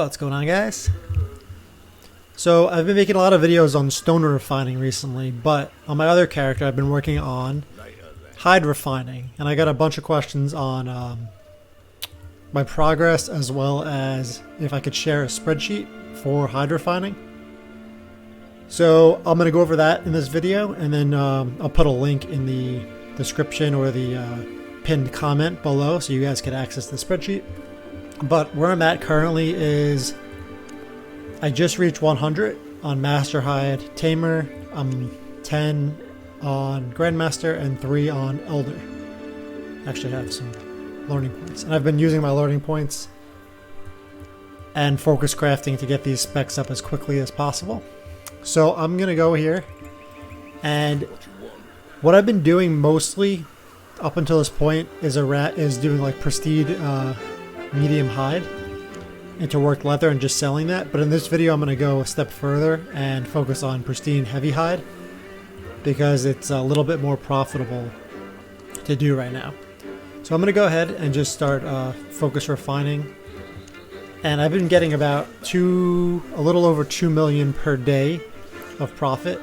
What's going on, guys? So I've been making a lot of videos on stone refining recently, but on my other character I've been working on hide refining, and I got a bunch of questions on my progress, as well as if I could share a spreadsheet for hide refining. So I'm going to go over that in this video, and then I'll put a link in the description or the pinned comment below so you guys can access the spreadsheet. But where I'm at currently is I just reached 100 on Master Hide Tamer. I'm 10 on Grandmaster and 3 on Elder. Actually have some learning points. And I've been using my learning points and focus crafting to get these specs up as quickly as possible. So I'm going to go here, and what I've been doing mostly up until this point is doing like prestige medium hide into worked leather and just selling that. But in this video I'm going to go a step further and focus on pristine heavy hide because it's a little bit more profitable to do right now. So I'm going to go ahead and just start focus refining, and I've been getting about a little over 2 million per day of profit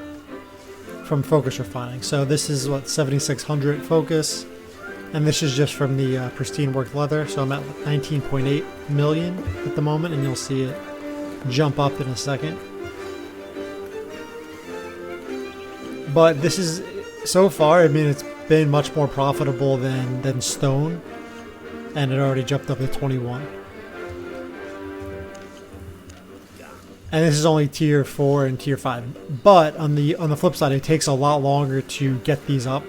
from focus refining. So this is what, 7600 focus, and this is just from the pristine worked leather. So I'm at 19.8 million at the moment, and you'll see it jump up in a second. But this is, so far, I mean, it's been much more profitable than stone, and it already jumped up to 21. And this is only tier 4 and tier 5. But on the flip side, it takes a lot longer to get these up.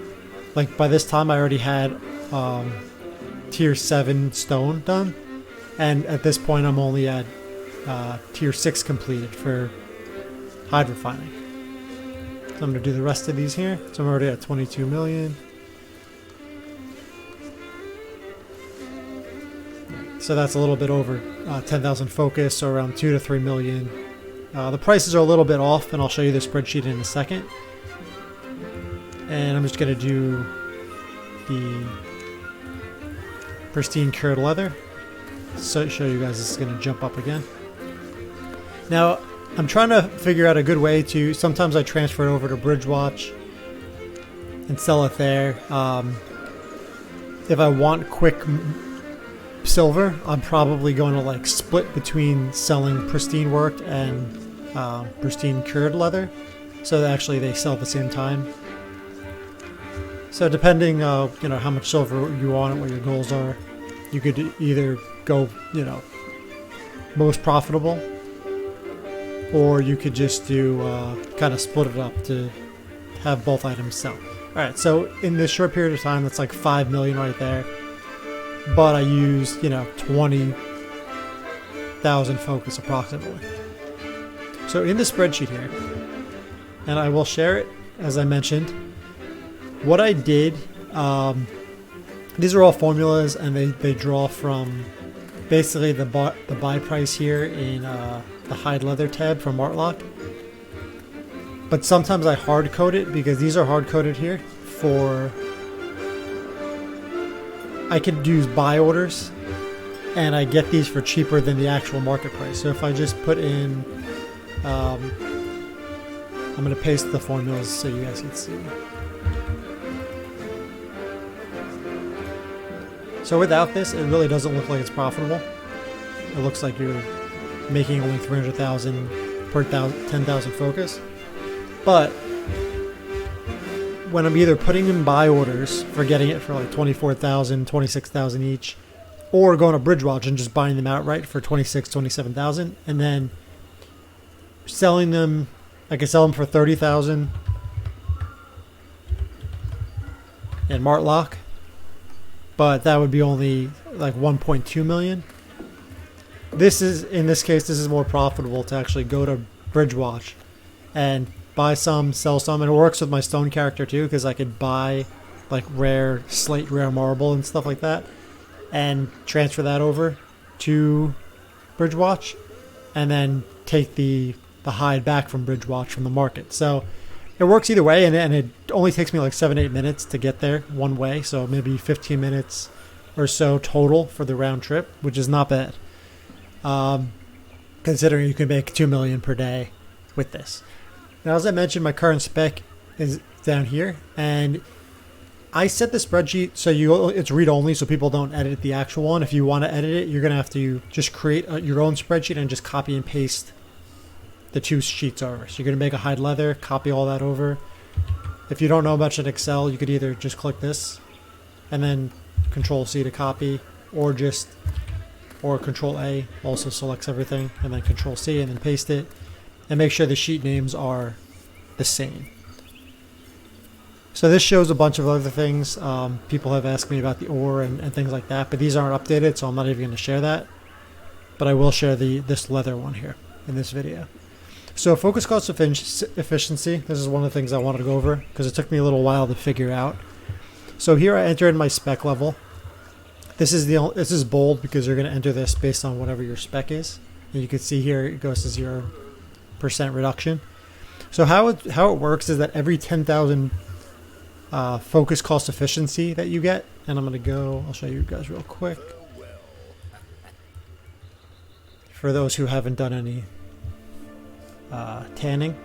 Like by this time I already had tier 7 stone done, and at this point I'm only at tier 6 completed for hide refining. So I'm going to do the rest of these here. So I'm already at 22 million. So that's a little bit over 10,000 focus, so around 2 to 3 million. The prices are a little bit off, and I'll show you the spreadsheet in a second. And I'm just going to do the pristine cured leather, so show you guys this is going to jump up again. Now I'm trying to figure out a good way to, sometimes I transfer it over to Bridgewatch and sell it there. If I want quick silver, I'm probably going to like split between selling pristine worked and pristine cured leather, so that actually they sell at the same time. So depending, you know, how much silver you want and what your goals are, you could either go, you know, most profitable, or you could just do kind of split it up to have both items sell. All right, so in this short period of time, that's like 5 million right there. But I used, you know, 20,000 focus approximately. So in the spreadsheet here, and I will share it as I mentioned, what I did, these are all formulas, and they draw from basically the buy price here in the hide leather tab from Artlock. But sometimes I hard code it, because these are hard coded here for, I could use buy orders, and I get these for cheaper than the actual market price. So if I just put in, I'm going to paste the formulas so you guys can see. So without this, it really doesn't look like it's profitable. It looks like you're making only 300,000 per 10,000 focus. But when I'm either putting in buy orders for getting it for like 24,000, 26,000 each, or going to Bridgewatch and just buying them outright for 26, 27,000, and then selling them, I can sell them for 30,000 in Martlock, but that would be only like 1.2 million. This is, in this case, this is more profitable to actually go to Bridgewatch and buy some, sell some, and it works with my stone character too, because I could buy like rare slate, rare marble and stuff like that, and transfer that over to Bridgewatch, and then take the hide back from Bridgewatch from the market. So it works either way, and it only takes me like 7-8 minutes to get there one way, so maybe 15 minutes or so total for the round trip, which is not bad. considering you can make 2 million per day with this. Now, as I mentioned, my current spec is down here, and I set the spreadsheet so it's read only, so people don't edit the actual one. If you want to edit it, you're gonna have to just create your own spreadsheet and just copy and paste the two sheets over. So you're gonna make a hide leather, copy all that over. If you don't know much in Excel, you could either just click this and then Control C to copy, or Control A also selects everything, and then Control C and then paste it, and make sure the sheet names are the same. So this shows a bunch of other things. People have asked me about the ore and things like that, but these aren't updated, so I'm not even going to share that. But I will share this leather one here in this video. So focus cost efficiency, this is one of the things I wanted to go over because it took me a little while to figure out. So here I enter in my spec level. This is bold because you're going to enter this based on whatever your spec is. And you can see here it goes to 0% reduction. So how it works is that every 10,000 focus cost efficiency that you get, and I'll show you guys real quick for those who haven't done any tanning.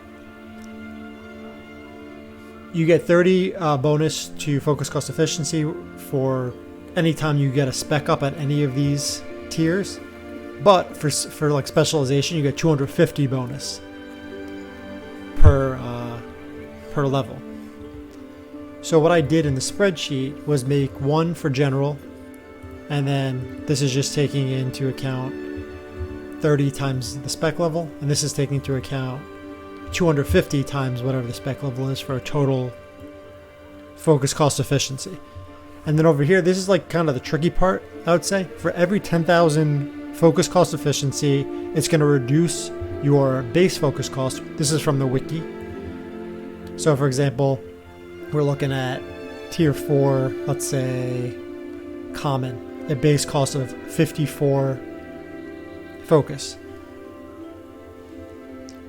You get 30 bonus to focus cost efficiency for anytime you get a spec up at any of these tiers, but for like specialization you get 250 bonus per level. So what I did in the spreadsheet was make one for general, and then this is just taking into account 30 times the spec level, and this is taking into account 250 times whatever the spec level is for a total focus cost efficiency. And then over here, this is like kind of the tricky part, I would say. For every 10,000 focus cost efficiency, it's going to reduce your base focus cost. This is from the wiki. So for example, we're looking at tier 4, let's say common, a base cost of 54 focus.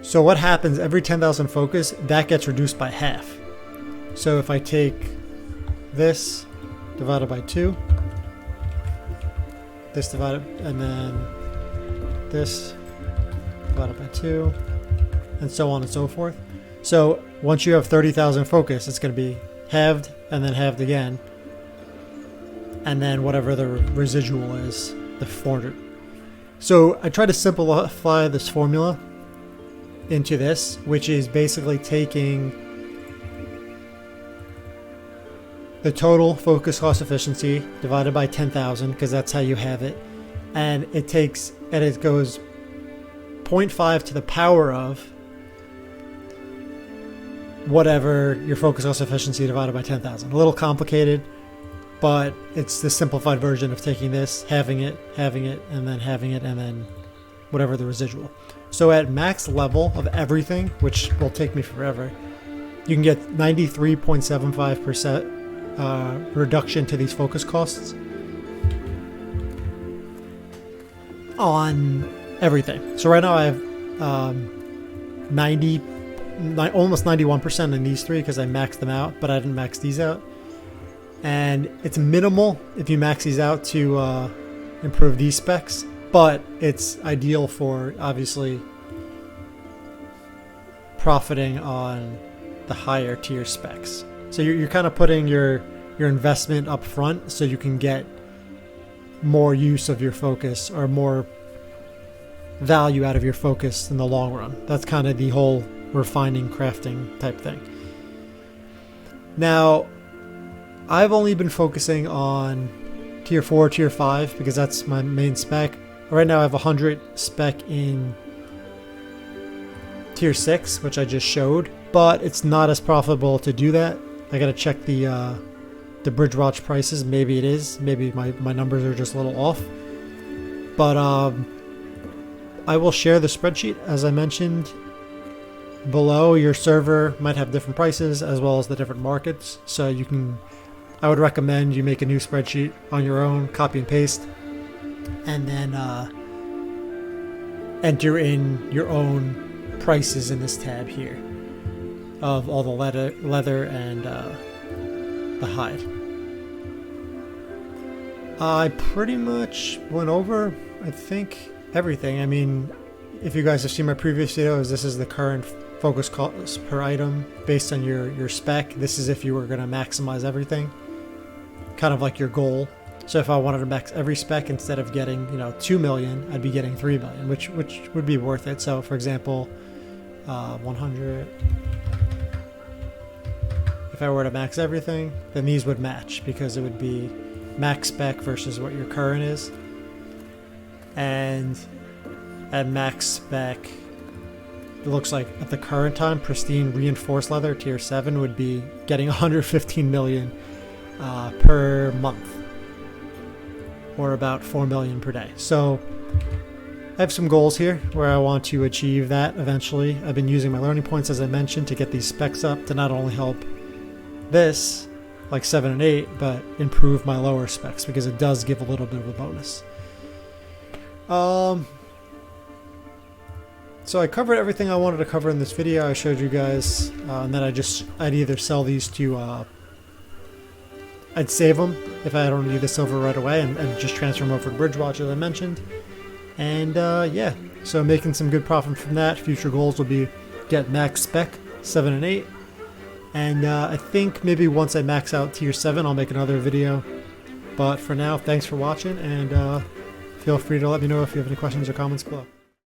So what happens every 10,000 focus, that gets reduced by half. So if I take this divided by 2, this divided, and then this divided by 2, and so on and so forth. So once you have 30,000 focus, it's going to be halved and then halved again, and then whatever the residual is, the 400. So I try to simplify this formula into this, which is basically taking the total focus cost efficiency divided by 10,000, because that's how you have it, and it goes 0.5 to the power of whatever your focus cost efficiency divided by 10,000. A little complicated, but it's the simplified version of taking this, having it, and then having it, and then whatever the residual. So at max level of everything, which will take me forever, you can get 93.75% reduction to these focus costs on everything. So right now I have almost 91% in these three because I maxed them out, but I didn't max these out. And it's minimal if you max these out to improve these specs, but it's ideal for obviously profiting on the higher tier specs. So you're kind of putting your investment up front so you can get more use of your focus or more value out of your focus in the long run. That's kind of the whole refining, crafting type thing. Now, I've only been focusing on tier 4, tier 5 because that's my main spec. Right now I have 100 spec in tier 6, which I just showed, but it's not as profitable to do that. I gotta check the bridge watch prices. Maybe it is. Maybe my numbers are just a little off. But I will share the spreadsheet as I mentioned below. Your server might have different prices as well as the different markets, so I would recommend you make a new spreadsheet on your own, copy and paste, and then enter in your own prices in this tab here of all the leather and the hide. I pretty much went over, I think, everything. I mean, if you guys have seen my previous videos, this is the current focus cost per item based on your spec. This is if you were going to maximize everything, kind of like your goal. So if I wanted to max every spec, instead of getting 2 million, I'd be getting 3 million, which would be worth it. So for example, 100. If I were to max everything, then these would match because it would be max spec versus what your current is. And at max spec, it looks like at the current time, pristine reinforced leather tier 7 would be getting 115 million per month, or about 4 million per day. So I have some goals here where I want to achieve that eventually. I've been using my learning points, as I mentioned, to get these specs up to not only help this, like 7 and 8, but improve my lower specs because it does give a little bit of a bonus. So I covered everything I wanted to cover in this video. I showed you guys, and then I'd either sell these to, I'd save them if I don't need the silver right away, and just transfer them over to Bridgewatch, as I mentioned. And yeah, so making some good profit from that. Future goals will be get max spec 7 and 8. And I think maybe once I max out tier 7, I'll make another video. But for now, thanks for watching, and feel free to let me know if you have any questions or comments below.